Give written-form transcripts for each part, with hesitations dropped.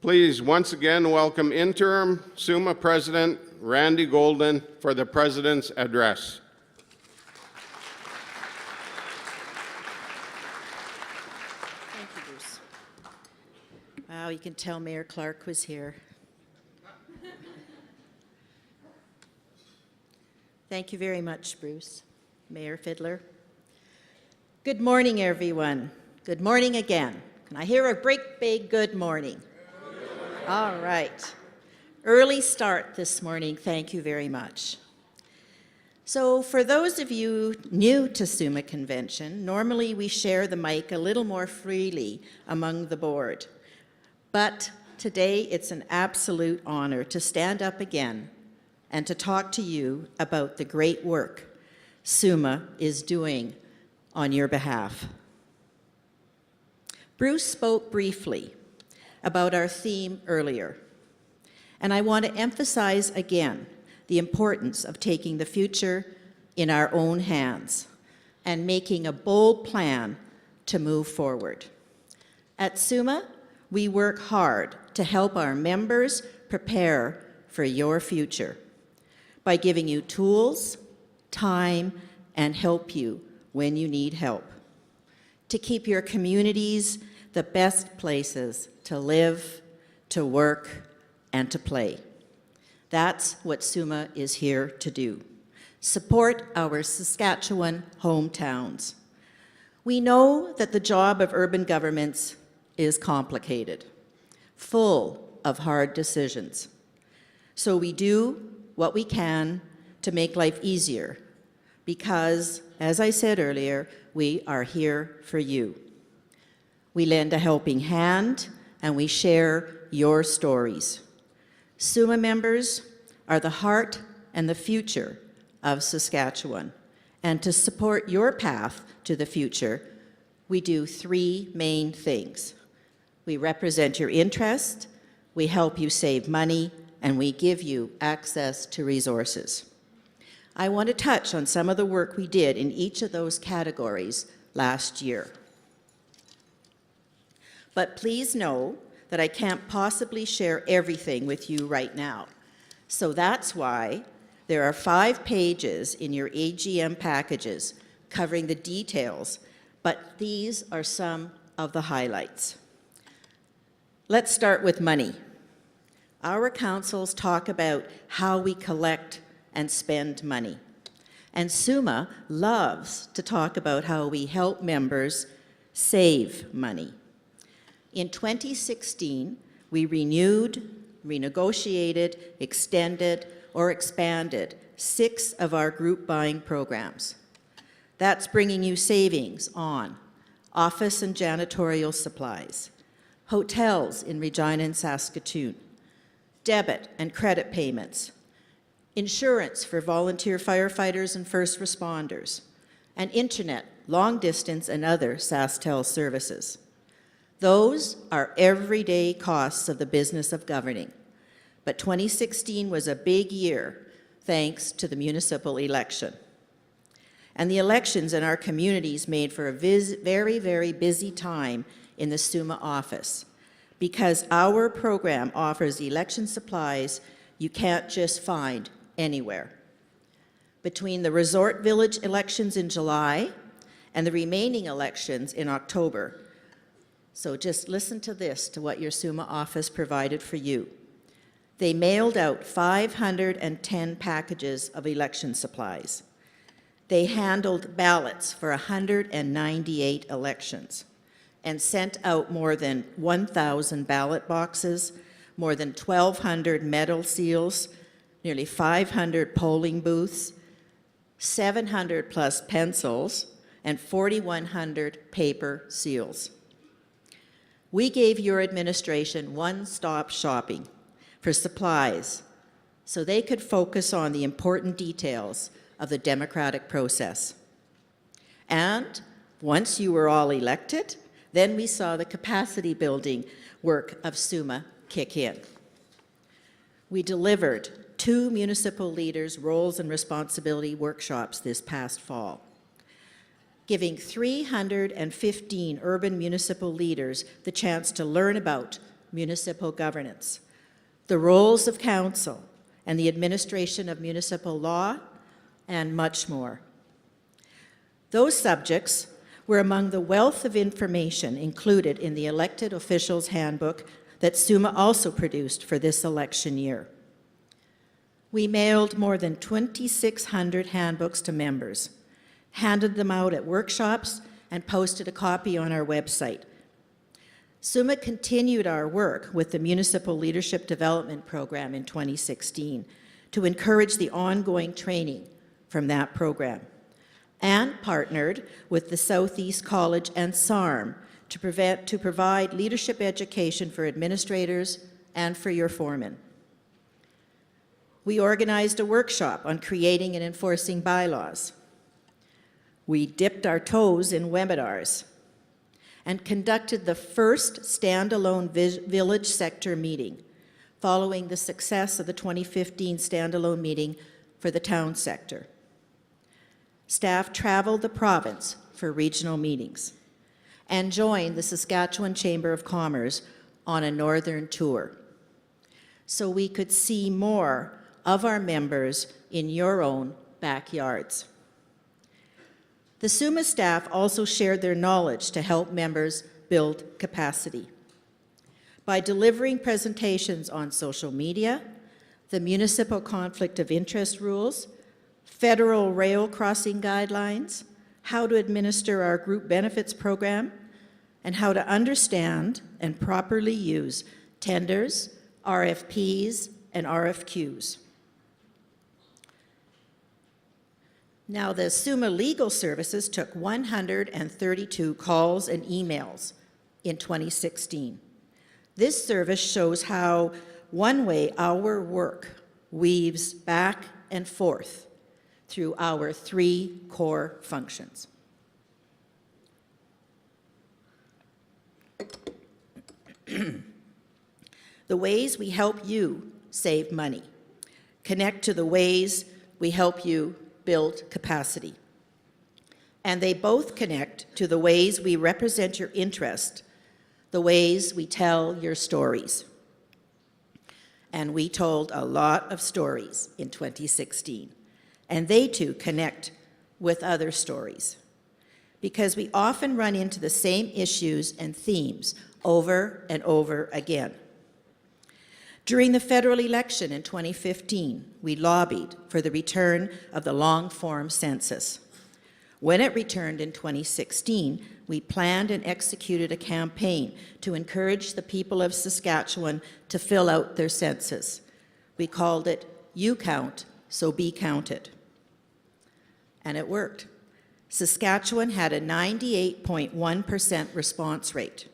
Please once again welcome Interim SUMA President Randy Goulden for the President's Address. Thank you, Bruce. Wow, you can tell Mayor Clark was here. Thank you very much, Bruce. Mayor Fiddler. Good morning, everyone. Good morning again. Can I hear a great big good morning? All right. Early start this morning. Thank you very much. So for those of you new to SUMA Convention, normally we share the mic a little more freely among the board. But today it's an absolute honor to stand up again and to talk to you about the great work SUMA is doing on your behalf. Bruce spoke briefly about our theme earlier, and I want to emphasize again the importance of taking the future in our own hands and making a bold plan to move forward. At SUMA, we work hard to help our members prepare for your future by giving you tools, time, and help you when you need help to keep your communities the best places to live, to work, and to play. That's what SUMA is here to do. Support our Saskatchewan hometowns. We know that the job of urban governments is complicated, full of hard decisions. So we do what we can to make life easier because, as I said earlier, we are here for you. We lend a helping hand and we share your stories. SUMA members are the heart and the future of Saskatchewan. And to support your path to the future, we do three main things. We represent your interest, we help you save money, and we give you access to resources. I want to touch on some of the work we did in each of those categories last year. But please know that I can't possibly share everything with you right now. So that's why there are 5 pages in your AGM packages covering the details, but these are some of the highlights. Let's start with money. Our councils talk about how we collect and spend money. And SUMA loves to talk about how we help members save money. In 2016, we renewed, renegotiated, extended, or expanded 6 of our group buying programs. That's bringing you savings on office and janitorial supplies, hotels in Regina and Saskatoon, debit and credit payments, insurance for volunteer firefighters and first responders, and internet, long distance, and other SaskTel services. Those are everyday costs of the business of governing. But 2016 was a big year thanks to the municipal election. And the elections in our communities made for a very, very busy time in the SUMA office because our program offers election supplies you can't just find anywhere. Between the Resort Village elections in July and the remaining elections in October, so just listen to this, to what your SUMA office provided for you. They mailed out 510 packages of election supplies. They handled ballots for 198 elections and sent out more than 1,000 ballot boxes, more than 1,200 medal seals, nearly 500 polling booths, 700 plus pencils, and 4,100 paper seals. We gave your administration one-stop shopping for supplies so they could focus on the important details of the democratic process. And once you were all elected, then we saw the capacity building work of SUMA kick in. We delivered 2 municipal leaders' roles and responsibility workshops this past fall, giving 315 urban municipal leaders the chance to learn about municipal governance, the roles of council, and the administration of municipal law, and much more. Those subjects were among the wealth of information included in the Elected Officials Handbook that SUMA also produced for this election year. We mailed more than 2,600 handbooks to members, handed them out at workshops, and posted a copy on our website. SUMA continued our work with the Municipal Leadership Development Program in 2016 to encourage the ongoing training from that program, and partnered with the Southeast College and SARM to provide leadership education for administrators and for your foremen. We organized a workshop on creating and enforcing bylaws. We dipped our toes in webinars and conducted the first standalone village sector meeting following the success of the 2015 standalone meeting for the town sector. Staff traveled the province for regional meetings and joined the Saskatchewan Chamber of Commerce on a northern tour, so we could see more of our members in your own backyards. The SUMA staff also shared their knowledge to help members build capacity by delivering presentations on social media, the municipal conflict of interest rules, federal rail crossing guidelines, how to administer our group benefits program, and how to understand and properly use tenders, RFPs, and RFQs. Now, the SUMA Legal Services took 132 calls and emails in 2016. This service shows how one way our work weaves back and forth through our 3 core functions. The ways we help you save money connect to the ways we help you build capacity. And they both connect to the ways we represent your interest, the ways we tell your stories. And we told a lot of stories in 2016. And they too connect with other stories, because we often run into the same issues and themes over and over again. During the federal election in 2015, we lobbied for the return of the long-form census. When it returned in 2016, we planned and executed a campaign to encourage the people of Saskatchewan to fill out their census. We called it "You Count, So Be Counted." And it worked. Saskatchewan had a 98.1% response rate.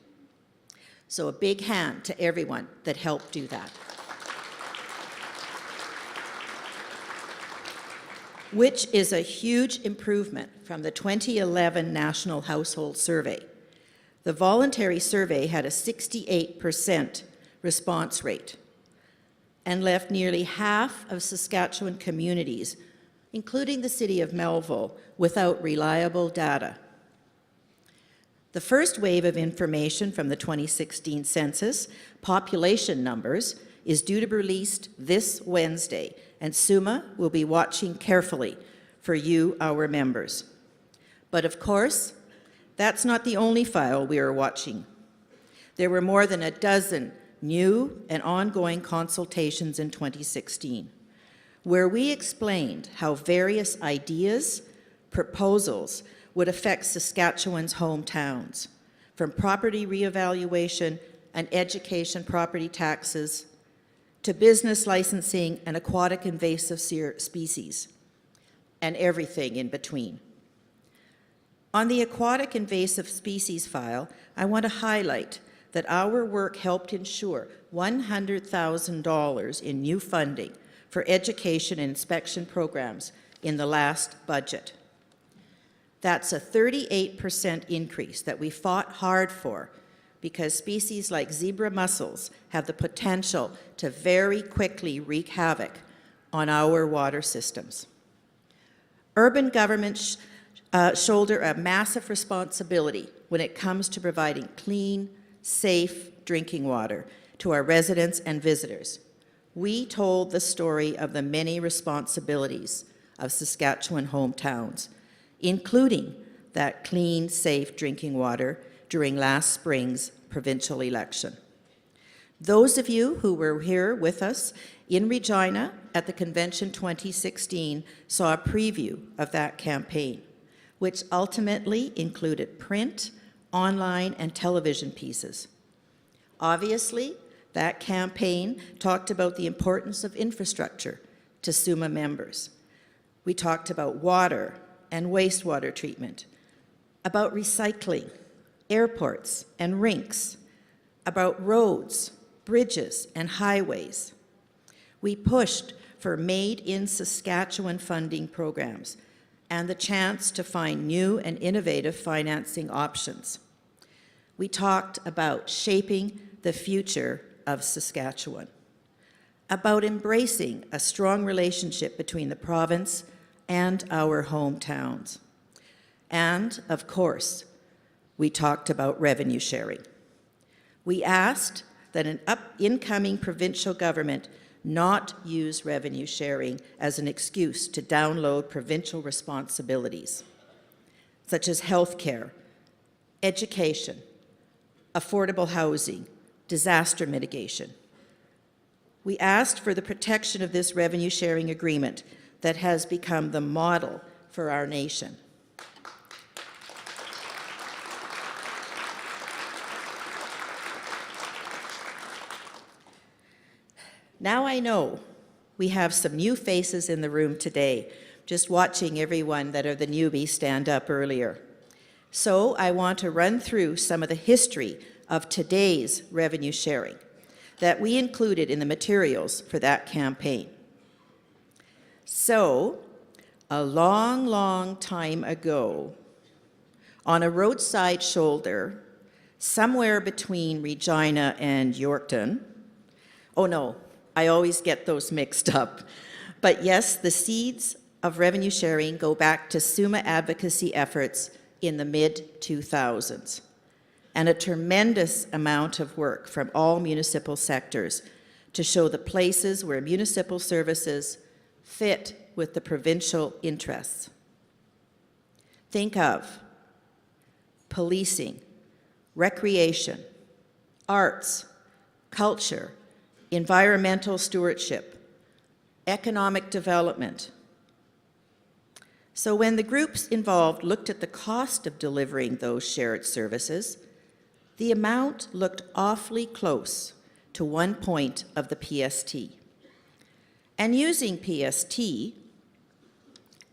So a big hand to everyone that helped do that. Which is a huge improvement from the 2011 National Household Survey. The voluntary survey had a 68% response rate and left nearly half of Saskatchewan communities, including the city of Melville, without reliable data. The first wave of information from the 2016 census, population numbers, is due to be released this Wednesday, and SUMA will be watching carefully for you, our members. But of course, that's not the only file we are watching. There were more than a dozen new and ongoing consultations in 2016, where we explained how various ideas, proposals would affect Saskatchewan's hometowns, from property reevaluation and education property taxes to business licensing and aquatic invasive species, and everything in between. On the aquatic invasive species file, I want to highlight that our work helped ensure $100,000 in new funding for education and inspection programs in the last budget. That's a 38% increase that we fought hard for, because species like zebra mussels have the potential to very quickly wreak havoc on our water systems. Urban governments shoulder a massive responsibility when it comes to providing clean, safe drinking water to our residents and visitors. We told the story of the many responsibilities of Saskatchewan hometowns, including that clean, safe drinking water during last spring's provincial election. Those of you who were here with us in Regina at the Convention 2016 saw a preview of that campaign, which ultimately included print, online, and television pieces. Obviously, that campaign talked about the importance of infrastructure to SUMA members. We talked about water and wastewater treatment, about recycling, airports and rinks, about roads, bridges, and highways. We pushed for Made in Saskatchewan funding programs and the chance to find new and innovative financing options. We talked about shaping the future of Saskatchewan, about embracing a strong relationship between the province and our hometowns. And, of course, we talked about revenue sharing. We asked that an incoming provincial government not use revenue sharing as an excuse to download provincial responsibilities, such as healthcare, education, affordable housing, disaster mitigation. We asked for the protection of this revenue sharing agreement that has become the model for our nation. Now I know we have some new faces in the room today, just watching everyone that are the newbies stand up earlier. So I want to run through some of the history of today's revenue sharing that we included in the materials for that campaign. So, a long, long time ago, on a roadside shoulder, somewhere between Regina and Yorkton, oh no, I always get those mixed up. But yes, the seeds of revenue sharing go back to SUMA advocacy efforts in the mid-2000s, and a tremendous amount of work from all municipal sectors to show the places where municipal services fit with the provincial interests. Think of policing, recreation, arts, culture, environmental stewardship, economic development. So when the groups involved looked at the cost of delivering those shared services, the amount looked awfully close to 1 point of the PST. And using PST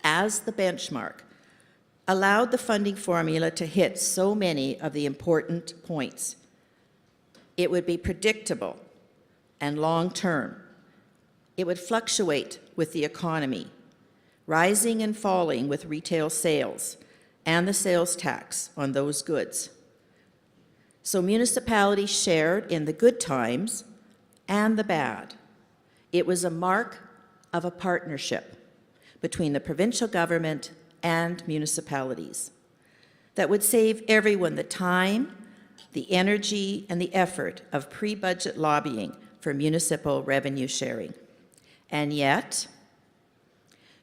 as the benchmark allowed the funding formula to hit so many of the important points. It would be predictable and long-term. It would fluctuate with the economy, rising and falling with retail sales and the sales tax on those goods. So municipalities shared in the good times and the bad. It was a mark of a partnership between the provincial government and municipalities that would save everyone the time, the energy, and the effort of pre-budget lobbying for municipal revenue sharing. And yet,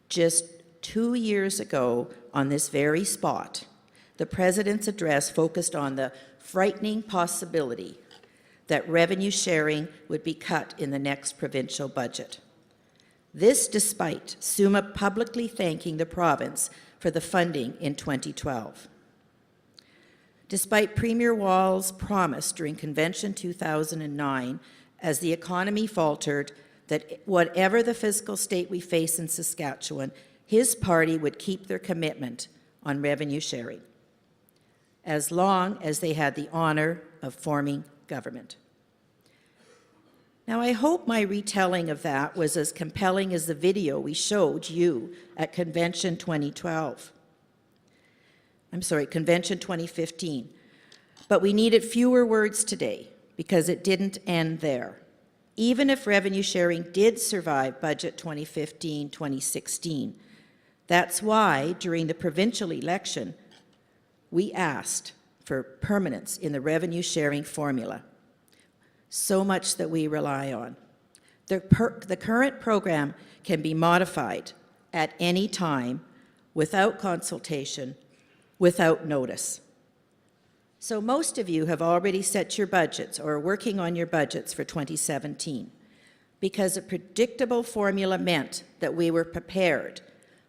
just 2 years ago on this very spot, the President's address focused on the frightening possibility that revenue sharing would be cut in the next provincial budget. This despite SUMA publicly thanking the province for the funding in 2012. Despite Premier Wall's promise during Convention 2009, as the economy faltered, that whatever the fiscal state we face in Saskatchewan, his party would keep their commitment on revenue sharing, as long as they had the honor of forming government. Now, I hope my retelling of that was as compelling as the video we showed you at Convention 2012. Convention 2015. But we needed fewer words today because it didn't end there. Even if revenue sharing did survive Budget 2015-2016, that's why during the provincial election, we asked for permanence in the revenue sharing formula. so much that we rely on. The current program can be modified at any time without consultation, without notice. So most of you have already set your budgets or are working on your budgets for 2017 because a predictable formula meant that we were prepared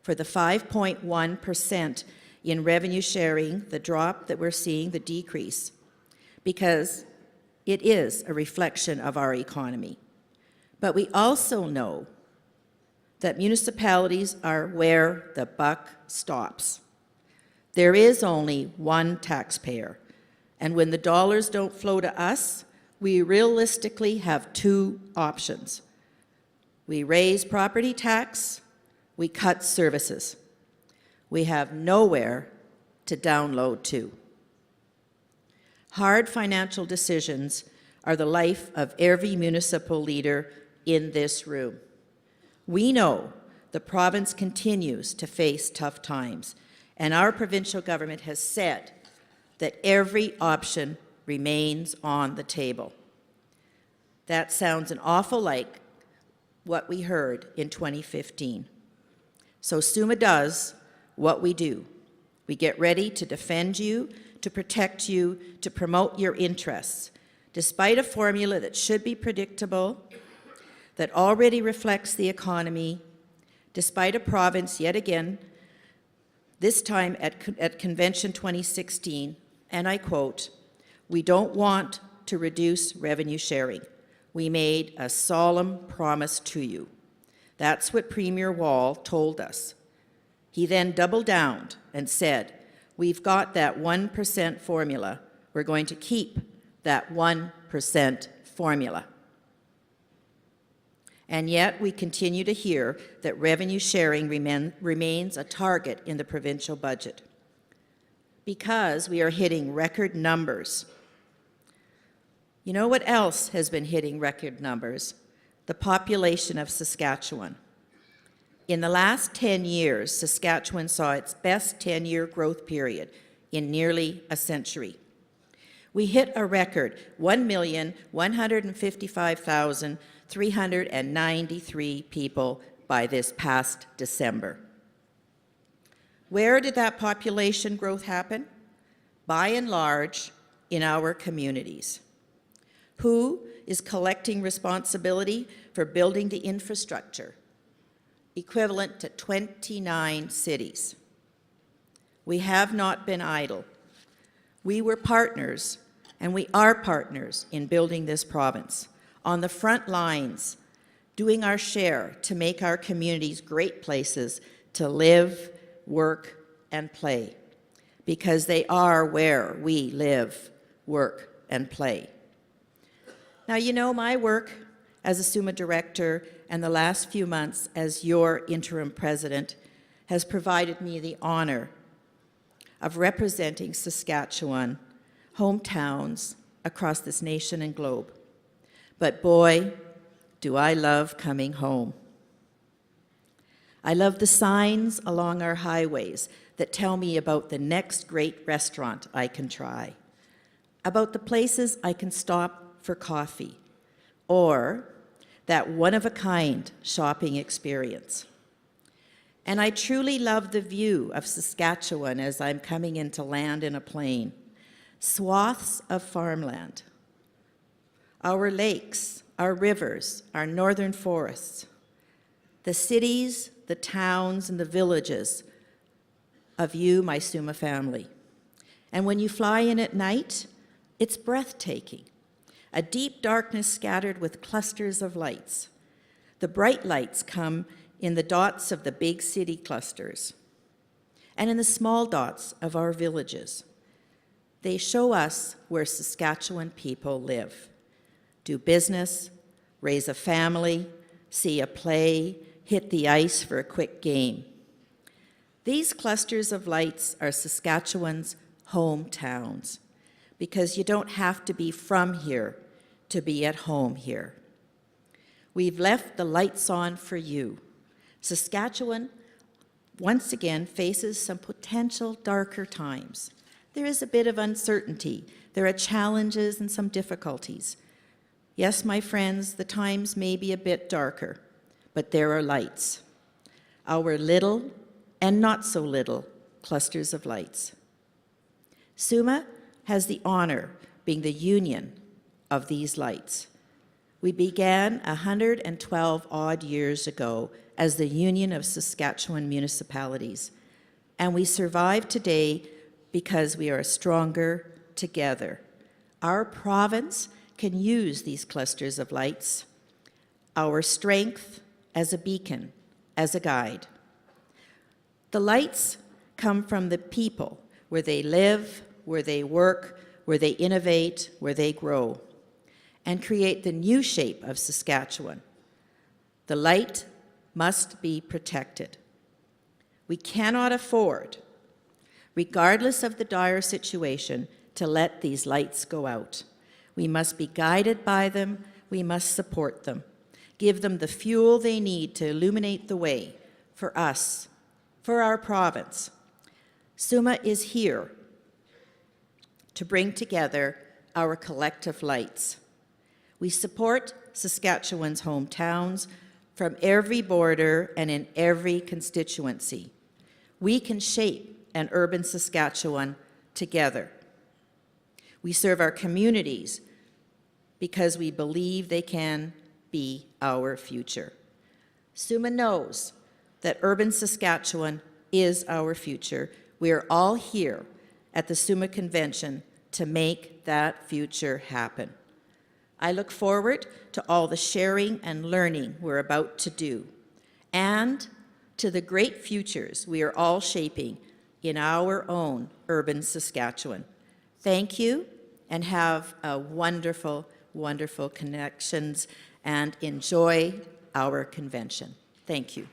for the 5.1% in revenue sharing, the drop that we're seeing, the decrease, because it is a reflection of our economy. But we also know that municipalities are where the buck stops. There is only one taxpayer, and when the dollars don't flow to us, we realistically have two options. We raise property tax, we cut services. We have nowhere to download to. Hard financial decisions are the life of every municipal leader in this room. We know the province continues to face tough times, and our provincial government has said that every option remains on the table. That sounds an awful like what we heard in 2015. So SUMA does what we do. We get ready to defend you, to protect you, to promote your interests, despite a formula that should be predictable, that already reflects the economy, despite a province, yet again, this time at Convention 2016, and I quote, "We don't want to reduce revenue sharing. We made a solemn promise to you." That's what Premier Wall told us. He then doubled down and said, "We've got that 1% formula. We're going to keep that 1% formula." And yet we continue to hear that revenue sharing remains a target in the provincial budget because we are hitting record numbers. You know what else has been hitting record numbers? The population of Saskatchewan. In the last 10 years, Saskatchewan saw its best 10-year growth period in nearly a century. We hit a record 1,155,393 people by this past December. Where did that population growth happen? By and large, in our communities. Who is collecting responsibility for building the infrastructure, equivalent to 29 cities? We have not been idle. We were partners, and we are partners in building this province, on the front lines, doing our share to make our communities great places to live, work, and play, because they are where we live, work, and play. Now, you know, my work as a SUMA director and the last few months as your interim president has provided me the honor of representing Saskatchewan, hometowns across this nation and globe. But boy, do I love coming home. I love the signs along our highways that tell me about the next great restaurant I can try, about the places I can stop for coffee, or that one-of-a-kind shopping experience. And I truly love the view of Saskatchewan as I'm coming in to land in a plane. Swaths of farmland, our lakes, our rivers, our northern forests, the cities, the towns, and the villages of you, my SUMA family. And when you fly in at night, it's breathtaking. A deep darkness scattered with clusters of lights. The bright lights come in the dots of the big city clusters and in the small dots of our villages. They show us where Saskatchewan people live, do business, raise a family, see a play, hit the ice for a quick game. These clusters of lights are Saskatchewan's hometowns, because you don't have to be from here to be at home here. We've left the lights on for you. Saskatchewan, once again, faces some potential darker times. There is a bit of uncertainty. There are challenges and some difficulties. Yes, my friends, the times may be a bit darker, but there are lights. Our little and not so little clusters of lights. SUMA has the honor being the union of these lights. We began 112 odd years ago as the Union of Saskatchewan Municipalities, and we survive today because we are stronger together. Our province can use these clusters of lights, our strength as a beacon, as a guide. The lights come from the people, where they live, where they work, where they innovate, where they grow, and create the new shape of Saskatchewan. The light must be protected. We cannot afford, regardless of the dire situation, to let these lights go out. We must be guided by them. We must support them. Give them the fuel they need to illuminate the way for us, for our province. SUMA is here to bring together our collective lights. We support Saskatchewan's hometowns from every border and in every constituency. We can shape an urban Saskatchewan together. We serve our communities because we believe they can be our future. SUMA knows that urban Saskatchewan is our future. We are all here at the SUMA Convention to make that future happen. I look forward to all the sharing and learning we're about to do, and to the great futures we are all shaping in our own urban Saskatchewan. Thank you, and have a wonderful, wonderful connections, and enjoy our convention. Thank you.